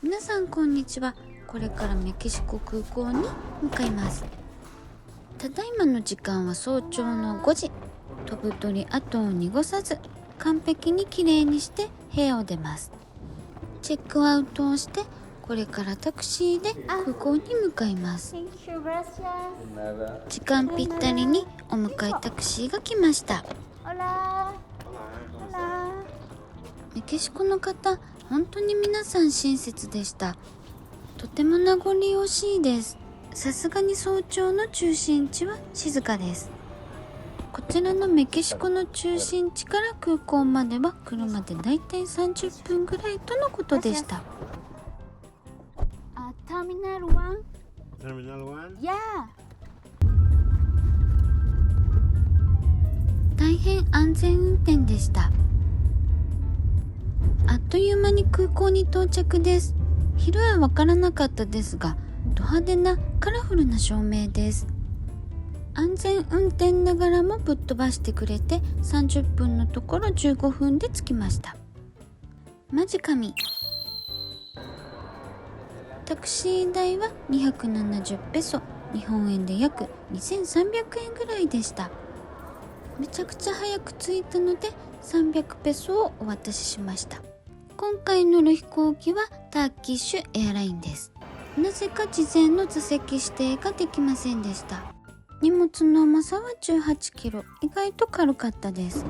皆さんこんにちは。これからメキシコ空港に向かいます。ただいまの時間は早朝の5時。飛ぶ鳥跡を濁さず完璧にきれいにして部屋を出ます。チェックアウトをしてこれからタクシーで空港に向かいます。時間ぴったりにお迎えタクシーが来ました。メキシコの方、本当に皆さん親切でした。とても名残惜しいです。さすがに早朝の中心地は静かです。こちらのメキシコの中心地から空港までは車でだいたい30分ぐらいとのことでした。ターミナル1。Yeah。大変安全運転でした。あっという間に空港に到着です。昼はわからなかったですが、ド派手なカラフルな照明です。安全運転ながらもぶっ飛ばしてくれて30分のところ15分で着きました。マジ神。タクシー代は270ペソ、日本円で約2300円ぐらいでした。めちゃくちゃ早く着いたので300ペソをお渡ししました。今回乗る飛行機はターキッシュエアラインです。なぜか事前の座席指定ができませんでした。荷物の重さは18キロ、意外と軽かったです。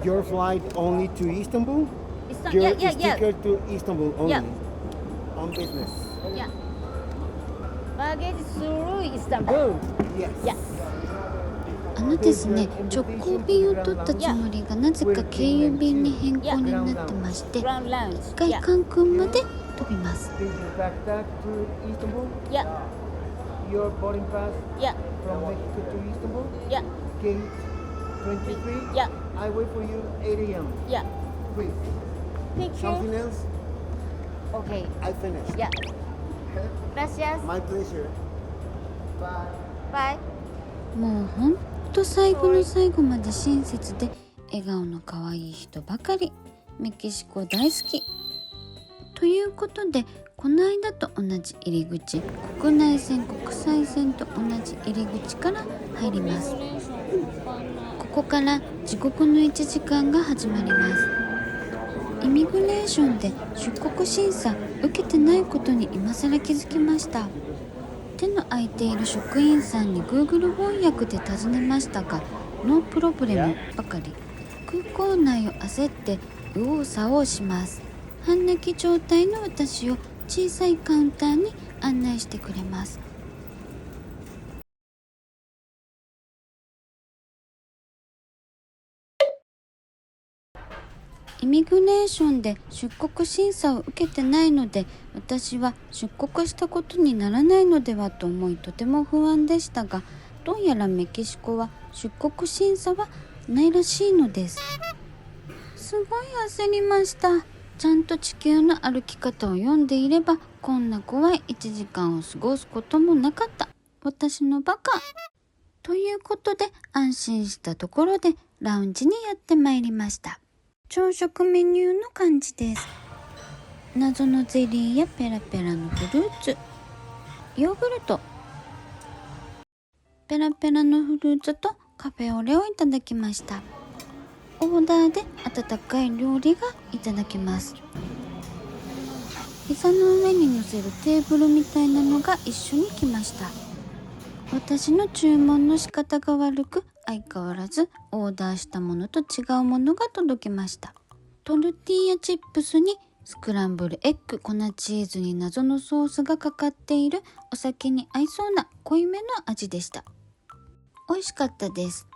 Your flight only to Istanbul? Your ticket to Istanbul only? On business? Yeah. Baggage through Istanbul. Yes. Yeah. あのですね、直行便を取ったつもりがなぜか経由便に変更になってまして、一回カンクンまで飛びます。Did you backpack to Istanbul? Yeah. Your boarding pass Yeah. from Mexico to Istanbul? Yeah. Gate 23? Yeah. I wait for you 8 a.m. Yeah. Please. Thank Something you. else? Okay. I finished. Yeah. Gracias. My pleasure. Bye. Bye. もうほんと最後の最後まで親切で笑顔の可愛い人ばかり。メキシコ大好き。ということで、この間と同じ入り口、国内線国際線と同じ入り口から入ります。ここから地獄の1時間が始まります。イミグレーションで出国審査受けてないことに今更気づきました。手の空いている職員さんに Google 翻訳で尋ねましたが、ノープロブレムばかり。空港内を焦って右往左往します。半泣き状態の私を小さいカウンターに案内してくれます。イミグレーションで出国審査を受けてないので、私は出国したことにならないのではと思い、とても不安でしたが、どうやらメキシコは出国審査はないらしいのです。すごい焦りました。ちゃんと地球の歩き方を読んでいれば、こんな怖い1時間を過ごすこともなかった。私のバカ。ということで、安心したところでラウンジにやってまいりました。朝食メニューの感じです。謎のゼリーやペラペラのフルーツ、ヨーグルト、ペラペラのフルーツとカフェオレをいただきました。オーダーで温かい料理がいただけます。膝の上に乗せるテーブルみたいなのが一緒に来ました。私の注文の仕方が悪く、相変わらずオーダーしたものと違うものが届きました。トルティーヤチップスにスクランブルエッグ、粉チーズに謎のソースがかかっているお酒に合いそうな濃いめの味でした。美味しかったです。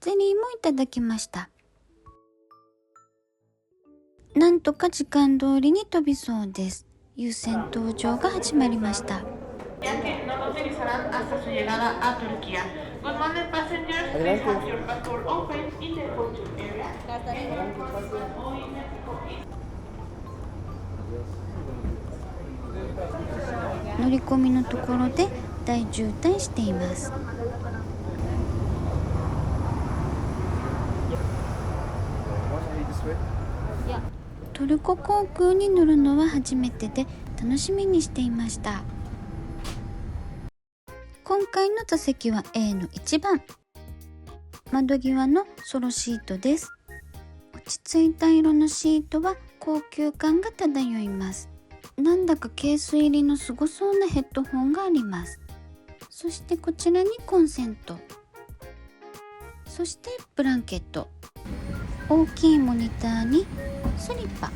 ゼリーもいただきました。なんとか時間通りに飛びそうです。優先搭乗が始まりました。Viaje no lo utilizarán hasta su llegada a Turquía. Good morning, passengers. Please have your passport open in the departure area. Or in the 乗り込みのところで大渋滞しています。トルコ航空に乗るのは初めてで楽しみにしていました。今回の座席は A の1番。窓際のソロシートです。落ち着いた色のシートは高級感が漂います。なんだかケース入りのすごそうなヘッドホンがあります。そしてこちらにコンセント。そしてブランケット。大きいモニターにスリッパ。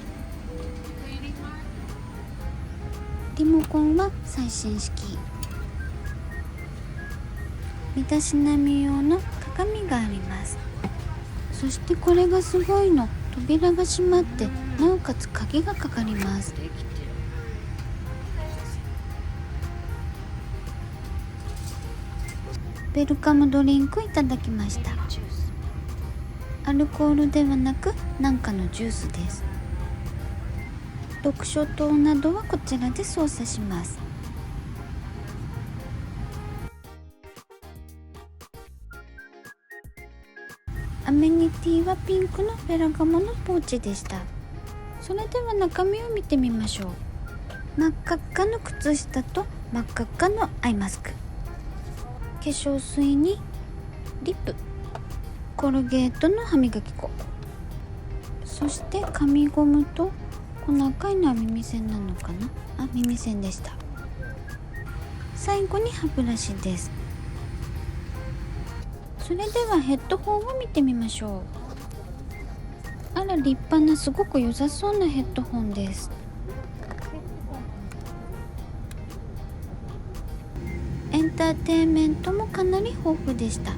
リモコンは最新式。身だしなみ用の鏡があります。そしてこれがすごいの、扉が閉まってなおかつ鍵がかかります。ウェルカムドリンクいただきました。アルコールではなくなんかのジュースです。読書灯などはこちらで操作します。アメニティはピンクのフェラガモのポーチでした。それでは中身を見てみましょう。真っ赤っかの靴下と真っ赤っかのアイマスク、化粧水にリップ、コルゲートの歯磨き粉、そして紙ゴムとこの赤いのは耳栓なのかな、耳栓でした。最後に歯ブラシです。それではヘッドホンを見てみましょう。あら、立派なすごく良さそうなヘッドホンです。エンターテインメントもかなり豊富でした。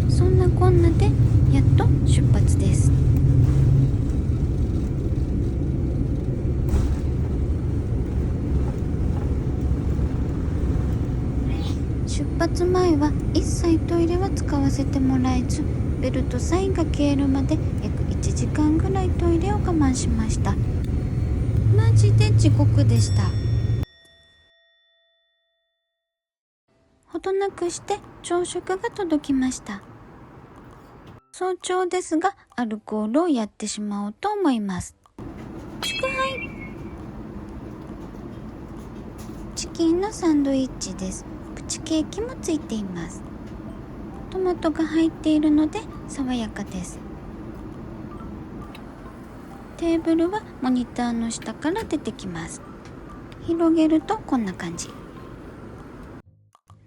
そんなこんなでやっと出発です。出発前は一切トイレは使わせてもらえず、ベルトサインが消えるまで約1時間ぐらいトイレを我慢しました。マジで地獄でした。ほどなくして朝食が届きました。早朝ですがアルコールをやってしまおうと思います。祝杯。チキンのサンドイッチです。プチケーキもついています。トマトが入っているので爽やかです。テーブルはモニターの下から出てきます。広げるとこんな感じ。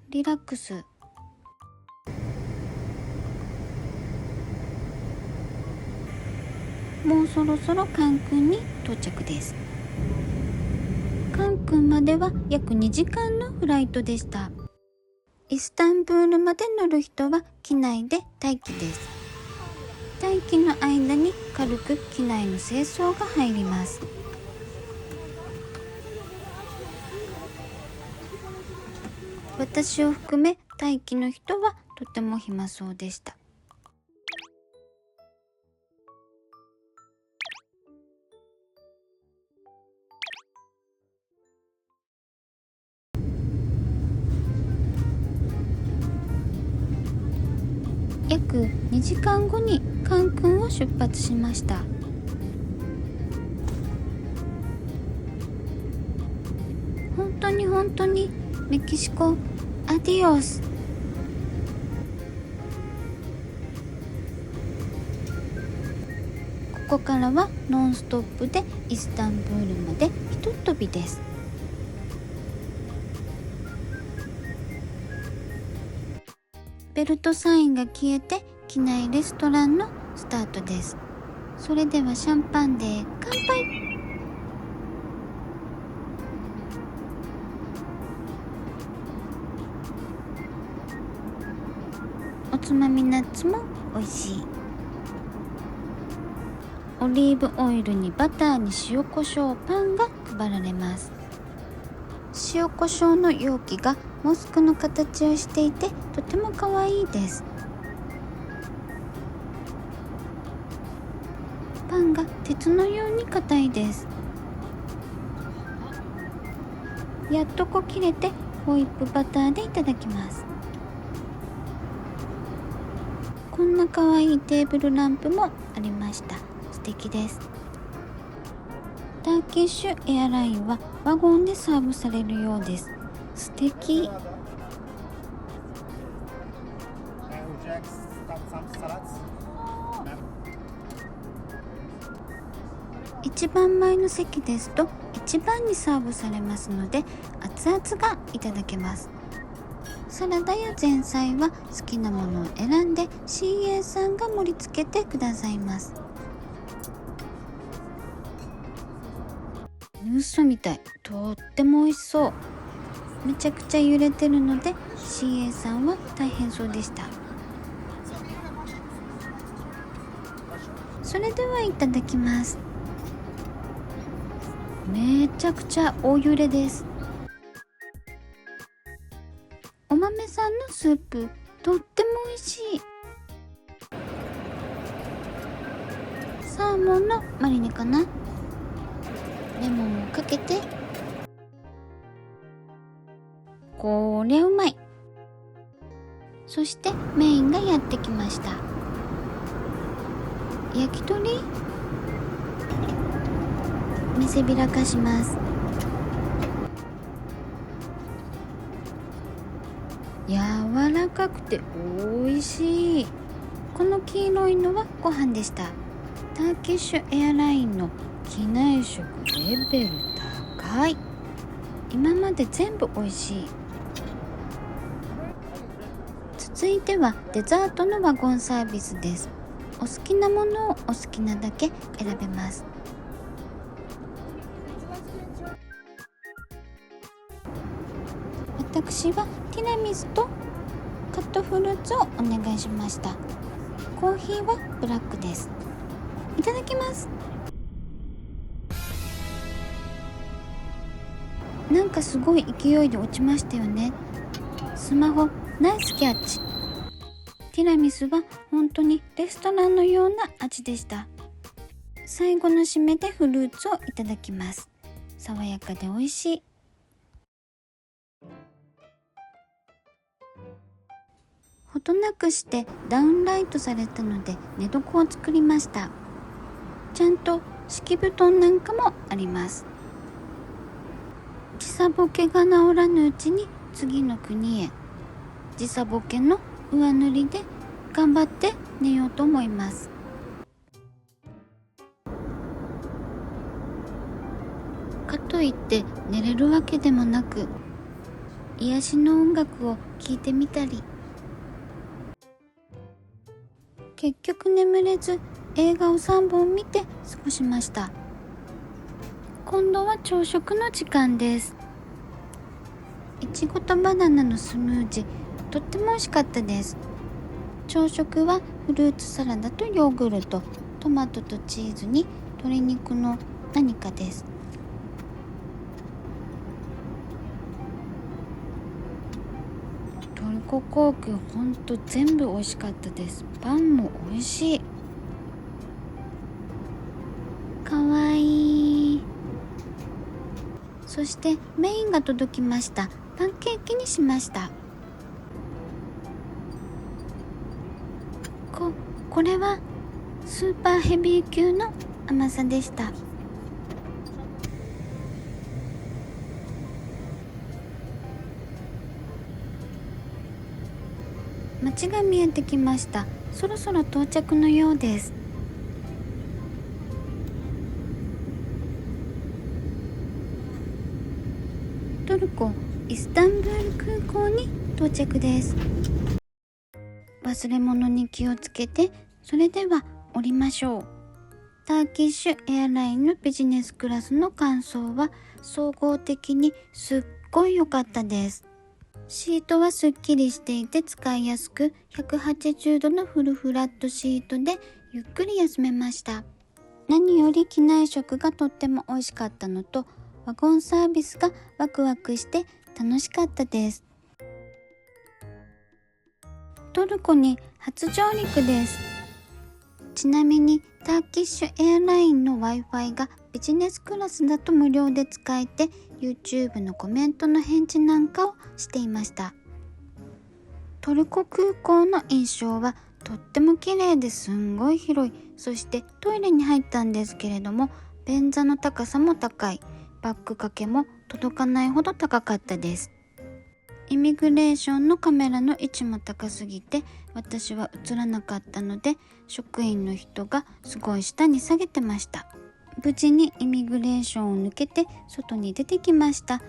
リラックス。もうそろそろカンクンに到着です。カンクンまでは約2時間のフライトでした。イスタンブールまで乗る人は機内で待機です。待機の間に軽く機内の清掃が入ります。私を含め待機の人はとても暇そうでした。約2時間後にカンクンを出発しました。本当にメキシコアディオス。ここからはノンストップでイスタンブールまでひとっ飛びです。ベルトサインが消えて機内レストランのスタートです。それではシャンパンで乾杯。おつまみナッツも美味しい。オリーブオイルにバターに塩コショウ、パンが配られます。塩コショウの容器がモスクの形をしていてとても可愛いです。パンが鉄のように硬いです。やっとこ切れてホイップバターでいただきます。こんな可愛いテーブルランプもありました。素敵です。ターキッシュエアラインはワゴンでサーブされるようです。素敵。一番前の席ですと一番にサーブされますので熱々がいただけます。サラダや前菜は好きなものを選んで CA さんが盛り付けてくださいます。嘘みたい。とっても美味しそう。めちゃくちゃ揺れてるので CA さんは大変そうでした。それではいただきます。めちゃくちゃ大揺れです。お豆さんのスープとっても美味しい。サーモンのマリネかな。レモンをかけて、これうまい。そしてメインがやってきました。焼き鳥、見せびらかします。柔らかくて美味しい。この黄色いのはご飯でした。ターキッシュエアラインの機内食レベル高い。今まで全部美味しい。続いてはデザートのワゴンサービスです。お好きなものをお好きなだけ選べます。私はティラミスとカットフルーツをお願いしました。コーヒーはブラックです。いただきます。なんかすごい勢いで落ちましたよね。スマホナイスキャッチ。ティラミスは本当にレストランのような味でした。最後の締めでフルーツをいただきます。爽やかで美味しい。ほどなくしてダウンライトされたので寝床を作りました。ちゃんと敷布団なんかもあります。時差ボケが治らぬうちに次の国へ。時差ボケの上塗りで頑張って寝ようと思います。かといって寝れるわけでもなく、癒しの音楽を聴いてみたり、結局眠れず映画を3本見て過ごしました。今度は朝食の時間です。いちごとバナナのスムージー、とっても美味しかったです。朝食はフルーツサラダとヨーグルト、トマトとチーズに鶏肉の何かです。トルココークほんと全部美味しかったです。パンも美味しい。かわいい。そしてメインが届きました。パンケーキにしました。これはスーパーヘビー級の甘さでした。街が見えてきました。そろそろ到着のようです。トルコイスタンブール空港に到着です。忘れ物に気をつけて、それでは降りましょう。ターキッシュエアラインのビジネスクラスの感想は総合的にすっごい良かったです。シートはすっきりしていて使いやすく、180度のフルフラットシートでゆっくり休めました。何より機内食がとっても美味しかったのと、ワゴンサービスがワクワクして楽しかったです。トルコに初上陸です。ちなみにターキッシュエアラインの Wi-Fi がビジネスクラスだと無料で使えて、 YouTube のコメントの返事なんかをしていました。トルコ空港の印象はとっても綺麗ですんごい広い。そしてトイレに入ったんですけれども、便座の高さも高い。バッグ掛けも届かないほど高かったです。イミグレーションのカメラの位置も高すぎて私は映らなかったので、職員の人がすごい下に下げてました。無事にイミグレーションを抜けて外に出てきました。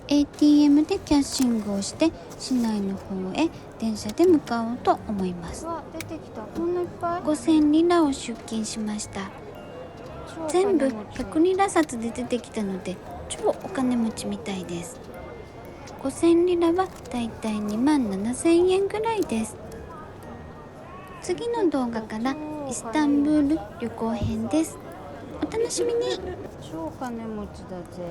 ATM でキャッシングをして市内の方へ電車で向かおうと思います。わ、出てきた。こんないっぱい。5000リラを出金しました。全部100リラ札で出てきたので超お金持ちみたいです。5000リラはだいたい27000円ぐらいです。次の動画からイスタンブール旅行編です。お楽しみに。超金持ちだぜ。